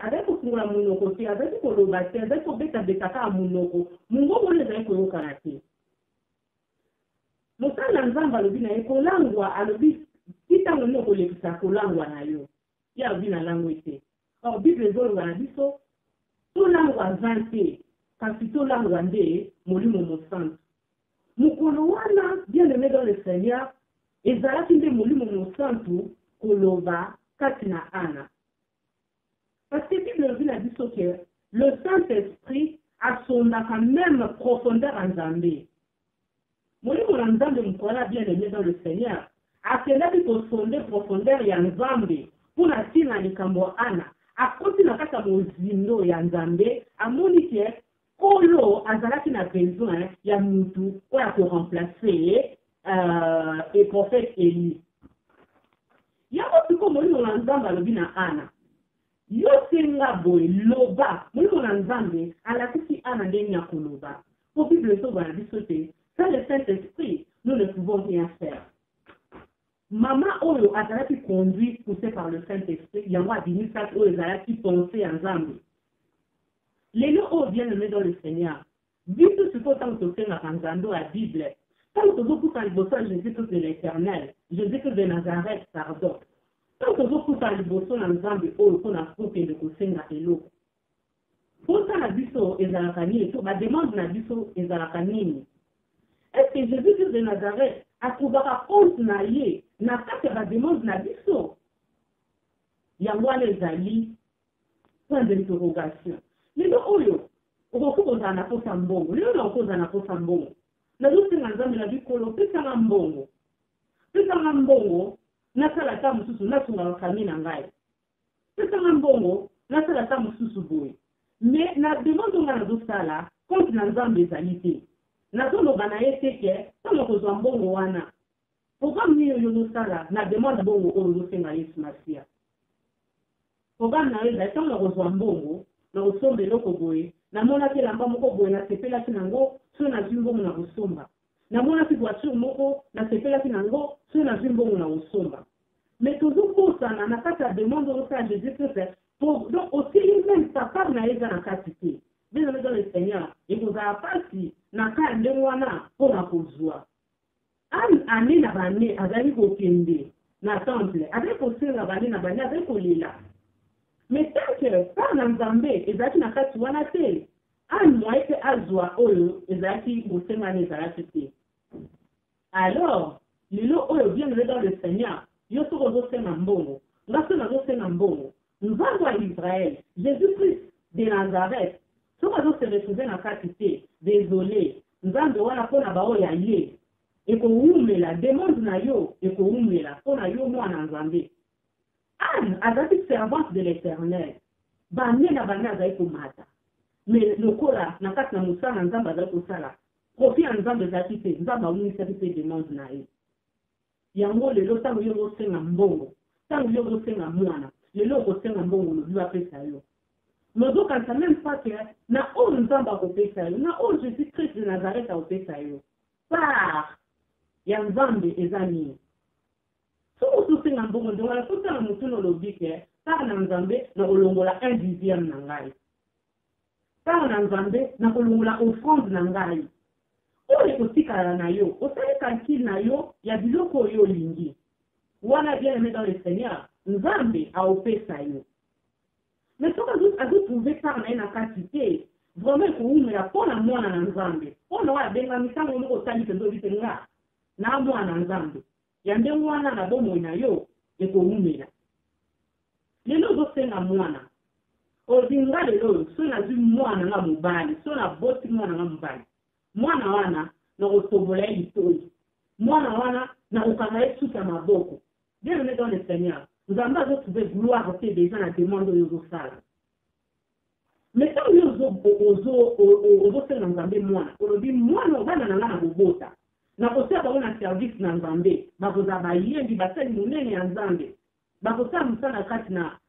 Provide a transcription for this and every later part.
avec kufungula munoko te avec koloba te avec kobeta kaka munoko mungo mona ezali koyokana te mosala nzambe alobi na ye kolangwa alobi titango nini okolekisa kolangwa na yo ye alobi na langwe te or bible ezoloba na biso tolangwa zan te kasi tolangwa nde molimo mosantu mokolo wana bien aimé dans le Seigneur ezalaki nde molimo mosantu koloba kati na ana parce que bible elobi na biso ke le Saint-Esprit asondaka même profondeur en nzambe molimo na nzambe mokolo wana bien aimé dans le Seigneur akendaki kosonde profondeur ya nzambe mpona ntina likambo ana akoti na kati ya mozindo ya nzambe amoni ke kolo azalaki na besoin ya mutu oyo akoremplace et prophète Eli yango siko molimo na nzambe alobi na ana yo senga boye loba molimo na nzambe alakisi ana ndenge ya koloba po bible ezoba na biso te sans le Saint-Esprit nous ne pouvons rien faire Maman oyo azalaki conduit poussé par le Saint-Esprit yango abimisaki oyo ezalaki pensé ensemble lelo oyo bien aimé dans le Seigneur biso sikoyo ntango tosengaka nzambe ya Bible ntango tozokuta liboso ya Jésus-Christ de l'Éternel Jésus-Christ de Nazareth pardon ntango tozokuta liboso na nzambe oyo mpona kokende kosenga eloko mposa na biso ezalaka nini to bademande na biso ezalaka nini est-ce que Jésus-Christ de Nazareth atrouvaka compte na ye na kati ya bademande na biso yango wana ezali point d'interrogation lelo oyo okoki kozala na posa mbongo lelo na okozala na posa mbongo nazosenga nzambe na bikolo pesanga mbongo nasala ta mosusu nasunga bafamille na ngai pesanga mbongo nasala ta mosusu boye mais na demande nga nazosala compte na nzambe ezali te nazoloba na ye te ke ntango kozwa mbongo wana programme nini oyo ozosala na demande mbongo oyo ozosenga yesu masiya programme na yo ezali ntango na kozwa mbongo na kosomba eloko boye namonaki elamba moko boye nasepelaki nango soki nazwi mbongo na kosomba namonaki voiture moko nasepelaki nango soki nazwi mbongo na kosomba mais tozokosana na kati ya demande ozosala Jésus Christ donc osili même sapar na ye eza na kati te bien aimé dans le Seigneur ekozala pasi na kaya ndenge wana mpona kozwa ane na bane azali kokende na temple azali kosenga bane na bane azali kolela mais tant que par na nzambe ezalaki na kati wana te ane moye te azwa oyo ezalaki kosenga na ezalaki te alors lelo oyo bien aimé dans le Seigneur yo soki ozosenga mbongo nga soki nazosenga mbongo nzambe ya Israël Jésus-Christ de Nazareth soki azose retrouve na kati te désolé nzambe wana mpona baoyo ya ye ekowumela demande na yo ekowumela mpona yo mwana nzambe Anne azalaki servante de l'Éternel bane na bane azali komata mais lokola na kati na mosala na nzambe azali kosala profit ya nzambe ezalaki te nzambe awumisaki mpe demande na ye yango lelo ntango yo ozosenga mbongo ntango yo ozosenga mwana lelo okosenga mbongo lobi bapesa yo nozokanisa même pas ke na oyo nzambe akopesa yo na oyo Jésus-Christ de Nazareth akopesa yo par ya nzambe eza nini soki ozosenga mbongo ndenge wana totala motuna olobi ke par na nzambe na kolongola 1/10 na ngai par na nzambe na kolongola offrande na ngai oyo ekotikala na yo osali calcul na yo ya biloko oyo olingi wana bien aimé dans le Seigneur nzambe aopesa yo mais soki azotrouve par na ye na kati te vraiment ekowumela mpona mwana na nzambe mpona oyo abengami ntango moko otali mpenza obi te nga na mwana nzambe ya ndenge wana na bomoi na yo ekowumela lelo ozosenga mwana ozinga lelo oyo soki nazwi mwana nga mobali soki naboti mwana nga mobali mwana wana na kotobola ye litoi mwana wana na kokanga ye suki ya maboko bien aimé dans le Seigneur nzambe azotrouve gloire te déjà na demande oyo ozosala mais ntango yo ozosenga nzambe mwana olobi mwana bana na nga na kobota nakosala bango na service na nzambe bakozala bayembi basali monene ya nzambe bakosala mosala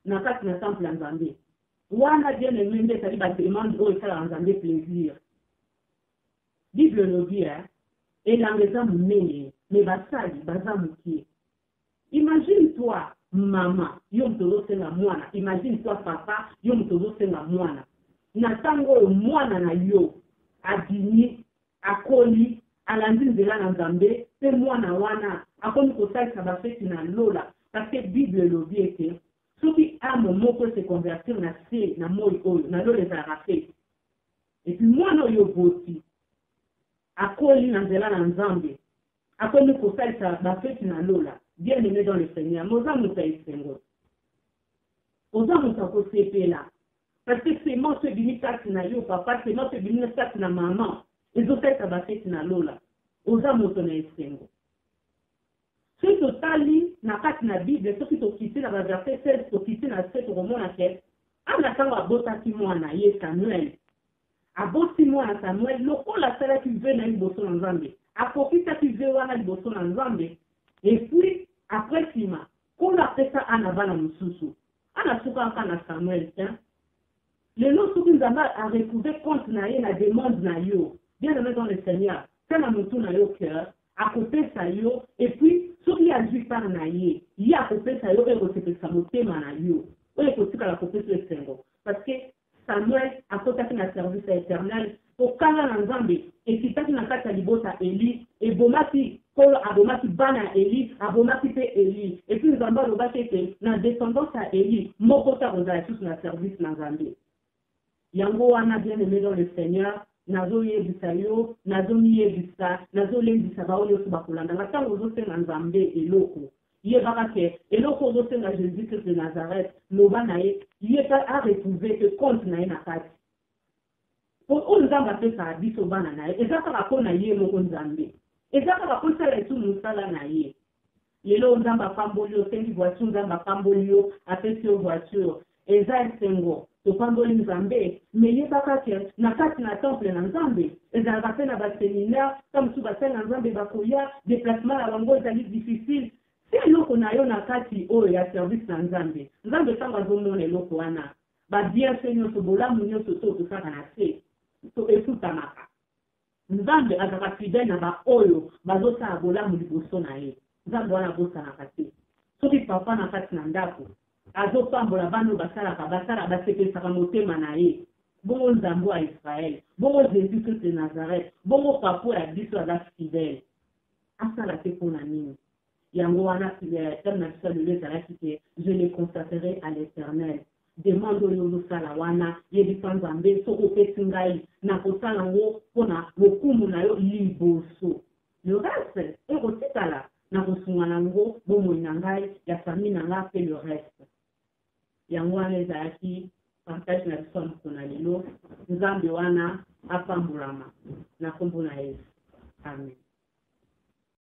na kati na temple ya nzambe wana bien aimé nde ezali bademande oyo esalaka nzambe plaisir bible elobi elanga eza monene mais basali baza mokie imagine toi mama yo mtozo senga mwana, imagine toi papa yo mtozo senga mwana, na tango mwana na yo adini akoli alandi nzela na Nzambe pe mwana wana akomi kosalisa bafeti na lola, parce que Bible elobi ete soki amo moko se convertir na se na moi oyo na lola ezalaka feti, et puis mwana oyo boti akoli na nzela na Nzambe akomi kosalisa bafeti na lola. Bien aimé dans le Seigneur, moza muta esengo oza muta kosepela, parce que c'est moi ce bini kati na yo papa, c'est moi ce bini kati na maman ezosalisa bafeti na lola, oza moto na esengo. Soki totali na kati na Bible, soki tokiti na baverset 16 tokiti na 7 tokomona ke ana ntango abotaki mwana ye Samuel, aboti mwana Samuel lokola asalaki ve na liboso na Nzambe, akokisaki ve wana liboso na Nzambe. Et puis, après Sima, qu'on a fait ça en avant la Moussoussou, on a souvent quand Samuel, tiens, le nom sous nous a retrouvé compte naïe, la demande naïe, bien aimé dans le Seigneur, c'est la moutou naïe au cœur, à côté ça yo, et puis, ce qui a vu par naïe, il y a à côté ça yo, et recevait sa mouté manaïe, ou et côté à la côté sur le Seigneur. Parce que Samuel a côté un service éternel, au Kana Nzambe, et si t'as une carte à libota Eli, et Bomati, Kolo abomaki bana Eli, abomaki pe Eli. Et puis nous avons le bâtiment dans descendance à Eli, mokota rozala tous na service na Nzambe. Yango wana bien aimé dans le Seigneur, nazo yebisa yo, nazo yebisa, nazo lembisa ba oyo subakulanda. Ngata ozo senga Nzambe eloko. Yebaka ke eloko ozo senga Jésus Christ de Nazareth, loba nae, yeba a retrouvé que compte nae na kati. Pour Nzambe a fait sa biso bana nae, ezaka bakona ye moko Nzambe. Ezaka bakonsala etu musala na ye. Lelo Nzamba pamboli yo, sengi voiture Nzamba pamboli yo, apesi yo voiture. Eza esengo, to pamboli Nzambe, me yebaka ke na kati na temple na Nzambe. Ezalaka pe na baséminaire, comme su basali na Nzambe bakoya, déplacement na bango ezali difficile. Si eloko na yo na kati oyo ya service na Nzambe, Nzambe tango azomona eloko wana, ba bien se nyonso bolamu nyonso to tosaka na se, to efutamaka. Nzambe azaka fidèle na ba oyo bazosala bolamu liboso na ye. Nzambe wana bosalaka te. Soki papa na kati na ndako azopambola bana basala basepelisaka motema na ye, bongo Nzambe wa Israel, bongo Jésus Christ de Nazareth, bongo papa ya biso aza fidèle, asala te mpona nini? Yango wana terme na biso lelo ezalaki te, je le constaterai à l'Éternel. Demande oyo ozosala wana yebisa Nzambe soki opesi ngai na kosala ngo mpona lokumu na yo liboso. Le reste ekotikala na kosunga nango bomoi na ngai ya famille na ngai mpe le reste. Yango wana ezalaki partage na biso ya mokolo na lelo. Nzambe wana apambolama na kombo na Yesu. Amen.